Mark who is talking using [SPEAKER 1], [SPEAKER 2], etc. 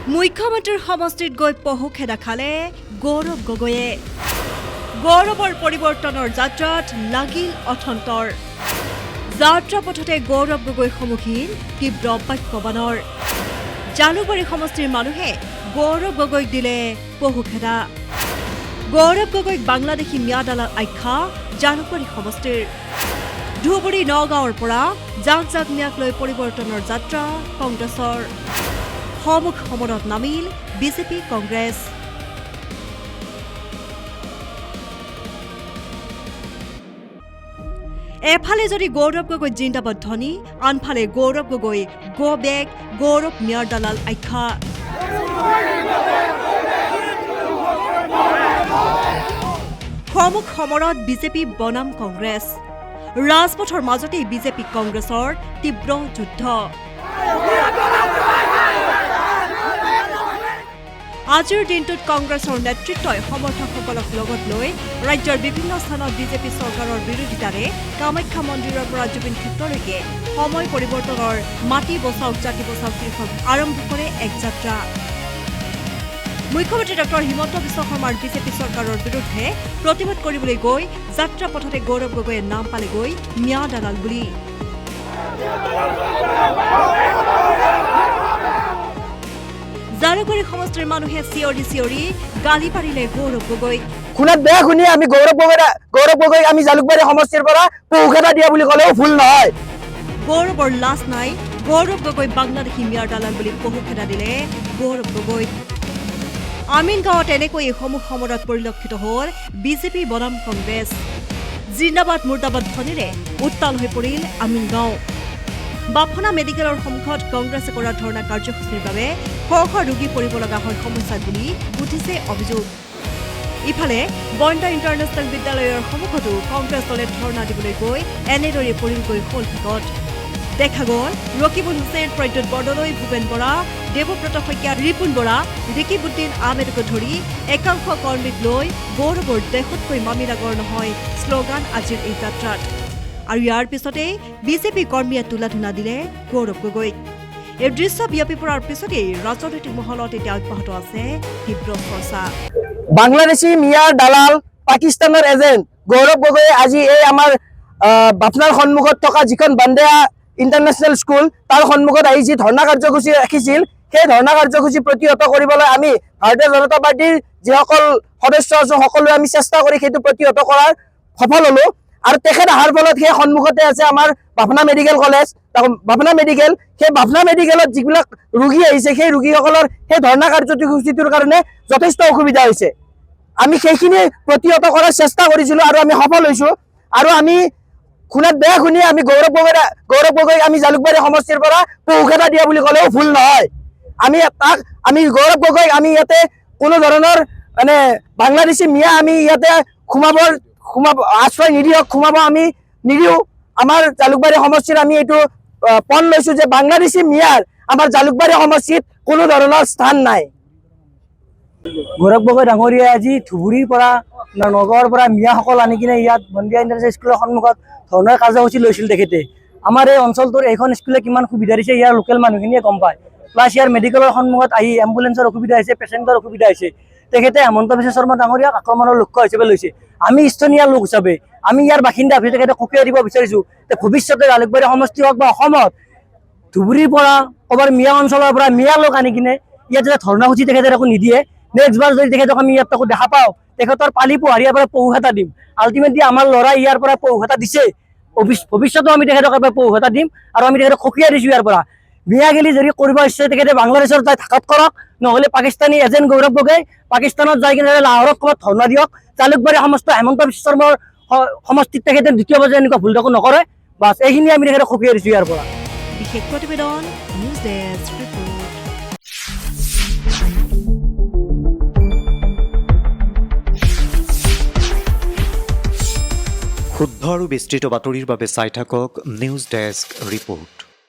[SPEAKER 1] মুখ্যমন্ত্ৰীৰ সমষ্টিত গৈ পহু খেদা খালে গৌৰৱ গগৈয়ে। গৌৰৱৰ পৰিৱৰ্তনৰ যাত্ৰাত লাগিল অথন্তৰ। যাত্ৰা পথতে গৌৰৱ গগৈ সন্মুখীন তীব্ৰ বাক্যবাণৰ। জালুকবাৰী সমষ্টিৰ মানুহে গৌৰৱ গগৈক দিলে পহু খেদা। গৌৰৱ গগৈক বাংলাদেশী মিয়া দালাল আখ্যা জালুকবাৰী সমষ্টিৰ। ধুবুৰী নগাঁৱৰ পৰা জাক জাক মিয়াক লৈ পৰিৱৰ্তনৰ যাত্ৰা কংগ্ৰেছৰ। সমুখ সমৰত নামিল বিজেপি কংগ্ৰেছ। এফালে যদি গৌৰৱ গগৈ জিন্দাবাদ ধ্বনি, আনফালে গৌৰৱ গগৈ গো বেক গৌৰৱ মিয়াৰ দালাল আখ্যা। সমুখ সমৰত বিজেপি বনাম কংগ্ৰেছ। ৰাজপথৰ মাজতেই বিজেপি কংগ্ৰেছৰ তীব্ৰ যুদ্ধ। আজিৰ দিনটোত কংগ্ৰেছৰ নেতৃত্বই সমৰ্থকসকলক লগত লৈ ৰাজ্যৰ বিভিন্ন স্থানত বিজেপি চৰকাৰৰ বিৰোধিতাৰে কামাখ্যা মন্দিৰৰ পৰা জুবিন ক্ষেত্ৰলৈকে সময় পৰিৱৰ্তনৰ মাটি বচাওক জাতি বচাওক শীৰ্ষক আৰম্ভ কৰে এক যাত্ৰা। মুখ্যমন্ত্ৰী ডক্টৰ হিমন্ত বিশ্ব শৰ্মাৰ বিজেপি চৰকাৰৰ বিৰুদ্ধে প্ৰতিবাদ কৰিবলৈ গৈ যাত্ৰা পথতে গৌৰৱ গগৈয়ে নাম পালেগৈ মিয়া দালাল বুলি। জালুকবাৰী সমষ্টিৰ মানুহে চিঞৰি গালি পাৰিলে গৌৰৱ গগৈক।
[SPEAKER 2] শুনাত বেয়া শুনি আমি গৌৰৱ গগৈক আমি জালুকবাৰী সমষ্টিৰ পৰা পহু খেদা দিয়া বুলি ক'লেও ভুল নহয়।
[SPEAKER 1] গৌৰৱৰ লাজ নাই, গৌৰৱ গগৈ বাংলাদেশী মিয়াৰ দালাল বুলি পহু খেদা দিলে গৌৰৱ গগৈক। আমিনগাঁৱত এনেকৈ সমূহ সমৰত পৰিলক্ষিত হ'ল বিজেপি বনাম কংগ্ৰেছ। জিন্দাবাদ মুৰ্দাবাদ ধ্বনিৰে উত্তাল হৈ পৰিল আমিনগাঁও। বাফনা মেডিকেলৰ সন্মুখত কংগ্ৰেছে কৰা ধৰ্ণা কাৰ্যসূচীৰ বাবে শ শ ৰোগী পৰিব লগা হয় সমস্যাত বুলি উঠিছে অভিযোগ। ইফালে বন্দা ইণ্টাৰনেশ্যনেল বিদ্যালয়ৰ সন্মুখতো কংগ্ৰেছ দলে ধৰ্ণা দিবলৈ গৈ এনেদৰে পৰিলগৈ হ'ল ভিকত। দেখা গ'ল ৰকিবুল হুছেইন, প্ৰদ্যুৎ বৰদলৈ, ভূপেন বৰা, দেৱব্ৰত শইকীয়া, ৰিপুণ বৰা, ৰিকিবুদ্দিন আহমেদকে ধৰি একাংশ কৰ্মীক লৈ গৌৰৱৰ দেশতকৈ মামিলাগৰ নহয় শ্লোগান আজিৰ এই যাত্ৰাত। আৰু ইয়াৰ পিছতেই বিজেপি কৰ্মীয়ে তোলা-ধূনা দিলে গৌৰৱ গগৈক। এই দৃশ্য বিয়পি পৰাৰ পিছতেই ৰাজনৈতিক মহলত এতিয়া অব্যাহত আছে তীব্ৰ চৰ্চা।
[SPEAKER 2] বাংলাদেশী মিয়াৰ দালাল, পাকিস্তানৰ এজেণ্ট গৌৰৱ গগৈয়ে আজি এই আমাৰ বাফনাৰ সন্মুখত থকা যিখন বান্দেয়া ইণ্টাৰনেশ্যনেল স্কুল তাৰ সন্মুখত আহি যি ধৰ্ণা কাৰ্যসূচী ৰাখিছিল, সেই ধৰ্ণা কাৰ্যসূচী প্ৰতিহত কৰিবলৈ আমি ভাৰতীয় জনতা পাৰ্টীৰ যিসকল সদস্য আছো সকলোৱে আমি চেষ্টা কৰি সেইটো প্ৰতিহত কৰাৰ সফল হলো। আৰু তেখেত অহাৰ ফলত সেই সন্মুখতে আছে আমাৰ Bafna medical college, Bafna medical. সেই বাফনা মেডিকেলত যিবিলাক ৰোগী আহিছে সেই ৰোগীসকলৰ সেই ধৰ্ণা কাৰ্যসূচীটোৰ কাৰণে যথেষ্ট অসুবিধা হৈছে। আমি সেইখিনি প্ৰতিহত কৰাৰ চেষ্টা কৰিছিলোঁ আৰু আমি সফল হৈছোঁ। আৰু আমি শুনাত বেয়া শুনি আমি গৌৰৱ গগৈক আমি জালুকবাৰী সমষ্টিৰ পৰা পহু খেদা দিয়া বুলি ক'লেও ভুল নহয়। আমি গৌৰৱ গগৈক আমি ইয়াতে কোনো ধৰণৰ মানে বাংলাদেশী মিয়া আমি ইয়াতে সোমাব আশ্ৰয় নিদিয়ক, সোমাব আমি নিদিওঁ। আমাৰ জালুকবাৰী সমষ্টিত আমি এইটো পণ লৈছোঁ যে বাংলাদেশী মিয়াৰ আমাৰ জালুকবাৰী সমষ্টিত কোনো ধৰণৰ স্থান নাই। গৌৰৱ গগৈ ডাঙৰীয়াই আজি ধুবুৰীৰ পৰা নগাঁৱৰ পৰা মিয়াসকল আনি কিনে ইয়াত বন্দিয়া ইণ্টাৰনেশ্যনেল স্কুলৰ সন্মুখত ধৰ্ণাৰ কাৰ্যসূচী লৈছিল তেখেতে। আমাৰ এই অঞ্চলটোৰ এইখন স্কুলে কিমান সুবিধা দিছে ইয়াৰ লোকেল মানুহখিনিয়ে গম পায়। প্লাছ ইয়াৰ মেডিকেলৰ সন্মুখত আহি এম্বুলেঞ্চৰ অসুবিধা হৈছে, পেচেণ্টৰ অসুবিধা হৈছে। তেখেতে হেমন্ত বিশ্ব শৰ্মা ডাঙৰীয়াক আক্ৰমণৰ লক্ষ্য হিচাপে লৈছে। আমি স্থানীয় লোক হিচাপে আমি ইয়াৰ বাসিন্দা হিচাপে তেখেতে সকীয়াই দিব বিচাৰিছোঁ যে ভৱিষ্যতে জালুকবাৰী সমষ্টি হওক বা অসমত ধুবুৰীৰ পৰা ক'ৰবাৰ মিয়া অঞ্চলৰ পৰা মিয়া লোক আনি কিনে ইয়াত যেতিয়া ধৰ্ণাসূচী তেখেতে একো নিদিয়ে, নেক্সটবাৰ যদি তেখেতক আমি ইয়াত আকৌ দেখা পাওঁ তেখেতৰ পালি পোহাৰীয়াৰ পৰা পহু খেদা দিম। আল্টিমেটলি আমাৰ ল'ৰাই ইয়াৰ পৰা পহু খেদা দিছে, ভৱিষ্যতেও আমি তেখেতক এবাৰ পহু খেদা দিম আৰু আমি তেখেতক সকীয়াই দিছোঁ ইয়াৰ পৰা। মিয়া গেলি যদি কৰিব ইচ্ছে তেখেতে বাংলাদেশৰ যাই থাকাত কৰক, নহ'লে পাকিস্তানী এজেণ্ট গৌৰৱ গগৈ পাকিস্তানত যাই কিনে লাহোৰত ক'ৰবাত ধৰ্ণা দিয়ক। জালুকবাৰী সমষ্টি হেমন্ত বিশ্ব শৰ্মাৰ সমষ্টিত তেখেতে দ্বিতীয়বাৰ যে এনেকুৱা ভুল একো নকৰে, বাছ এইখিনি আমি তেখেতক সকীয়াই দিছোঁ ইয়াৰ পৰা।
[SPEAKER 1] বিশেষ প্ৰতিবেদন নিউজ ডেস্ক ৰিপৰ্ট।
[SPEAKER 3] শুদ্ধ আৰু বিস্তৃত বাতৰিৰ বাবে চাই থাকক নিউজ ডেস্ক ৰিপৰ্ট।